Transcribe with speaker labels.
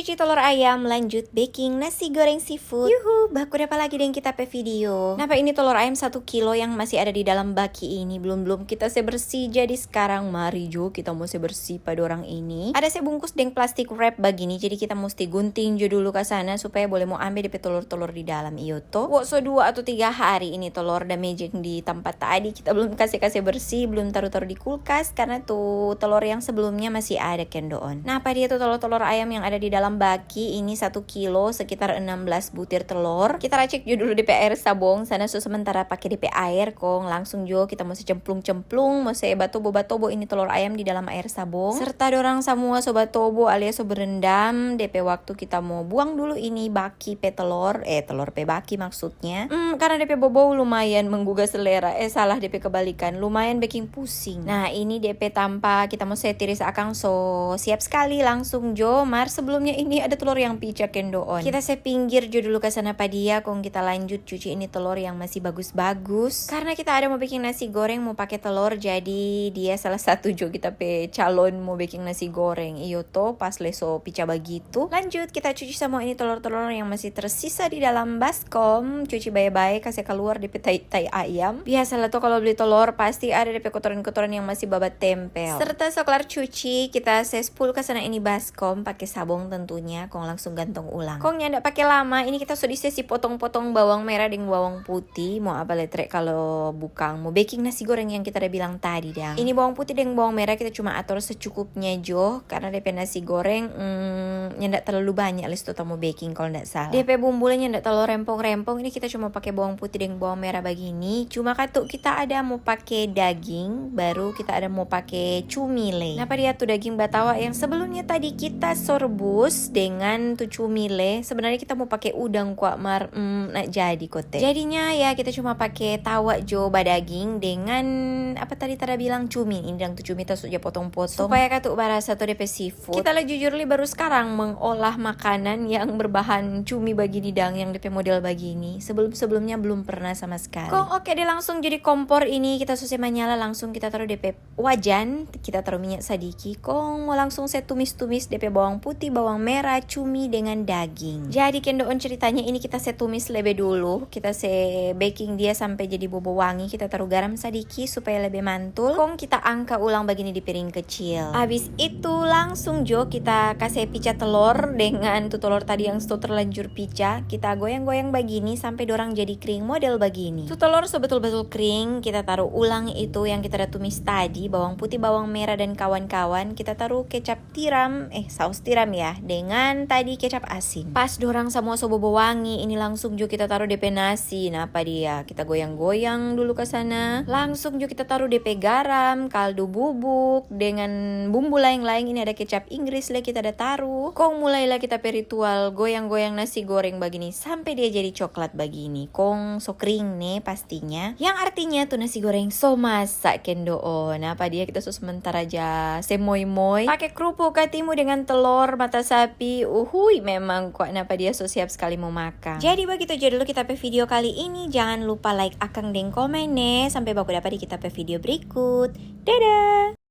Speaker 1: cuci telur ayam, lanjut baking nasi goreng seafood. Yuhu, baku apa lagi deng kita pe video. Nah, ini telur ayam 1 kilo yang masih ada di dalam baki ini. Belum kita bersih. Jadi sekarang mari jo kita mau bersih pada orang ini. Ada saya bungkus deng plastik wrap begini. Jadi kita mesti gunting jo dulu ke sana supaya boleh mau ambil DP telur-telur di dalam iyo to. So 2 atau 3 hari ini telur damaging di tempat tadi. Kita belum kasih bersih, belum taruh di kulkas karena tuh telur yang sebelumnya masih ada kendoon. Nah, apa dia tuh telur ayam yang ada di dalam baki ini 1 kilo sekitar 16 butir telur. Kita racik dulu DP air sabong sana sementara pakai DP air kong langsung jo kita mesti cemplung mesti batobo ini telur ayam di dalam air sabong serta dorang semua sobat tobo alias berendam DP waktu kita mau buang dulu ini baki pe telur pe baki maksudnya karena DP bobo lumayan menggugah selera salah DP kebalikan lumayan bikin pusing. Nah, ini DP tanpa kita mau tiris akang so siap sekali langsung jo mar sebelumnya ini ada telur yang picak kendoon. Kita pinggir jo dulu ke sana padia kong kita lanjut cuci ini telur yang masih bagus karena kita ada mau bikin nasi goreng mau pakai telur jadi dia salah satu jo kita pe calon mau bikin nasi goreng iyo to pas leso pica begitu. Lanjut kita cuci semua ini telur-telur yang masih tersisa di dalam baskom, cuci baik-baik kasih keluar DP tai ayam. Biasalah tuh kalau beli telur pasti ada DP kotoran-kotoran yang masih babat tempel. Serta sekelar cuci kita sepul ke sana ini baskom pakai sabong tentunya kong langsung gantong ulang. Kong ndak pakai lama ini kita sudah sesi potong-potong bawang merah dengan bawang putih mau apa letrek kalau bukan mau baking nasi goreng yang kita udah bilang tadi dang. Ini bawang putih dengan bawang merah kita cuma atur secukupnya jo karena DP nasi goreng ndak terlalu banyak listo mau baking kalau ndak salah. DP bumbunya ndak terlalu rempong-rempong ini kita cuma pakai bawang putih dengan bawang merah begini. Cuma katuk kita ada mau pakai daging baru kita ada mau pakai cumile. Kenapa dia tuh daging batawa yang sebelumnya tadi kita sorbus dengan tuh cumile. Sebenarnya kita mau pakai udang kuat mar nak jadi kote. Jadinya ya kita cuma pakai tawa jo badaging dengan apa tadi bilang cumi. Ini dang tuh cumi sudah potong-potong supaya katuk barasa tuh DP seafood. Kita lah jujur baru sekarang mengolah makanan yang berbahan cumi begini dang yang DP model begini. Sebelumnya belum pernah sama sekali. Kong oke deh langsung jadi kompor ini kita susah menyala langsung kita taruh DP wajan, kita taruh minyak sadiki. Kong mau langsung saya tumis DP bawang putih, bawang merah, cumi dengan daging. Jadi kendoon ceritanya ini kita tumis lebih dulu. Kita baking dia sampai jadi bobo wangi. Kita taruh garam sadiki supaya lebih mantul. Kong kita angka ulang begini di piring kecil. Habis itu langsung jo kita kasih pica telur dengan tuh telur tadi yang terlanjur pica. Kita goyang-goyang begini sampai dorang jadi kering model begini. Tuh telur sebetul-betul kering. Kita taruh ulang itu yang kita udah tumis tadi. Bawang putih, bawang merah dan kawan-kawan. Kita taruh kecap tiram. Saus tiram ya. Dengan tadi kecap asin. Pas dorang semua bobo wangi. Ini langsung jo kita taruh DP nasi. Nah apa dia? Kita goyang-goyang dulu ke sana. Langsung jo kita taruh DP garam, kaldu bubuk dengan bumbu lain-lain. Ini ada kecap Inggris lah kita ada taruh. Kong mulailah kita ritual goyang-goyang nasi goreng begini sampai dia jadi coklat begini. Kong so kering nih pastinya. Yang artinya tuh nasi goreng so masak kendoon. Apa dia kita sementara aja semoy-moy. Pakai kerupuk katimu dengan telur mata sapi. Memang kok kenapa dia so siap sekali mau makan. Jadi begitu aja dulu kita video kali ini. Jangan lupa like akang dan komen nih. Sampai baku dapat di kita video berikut. Dadah.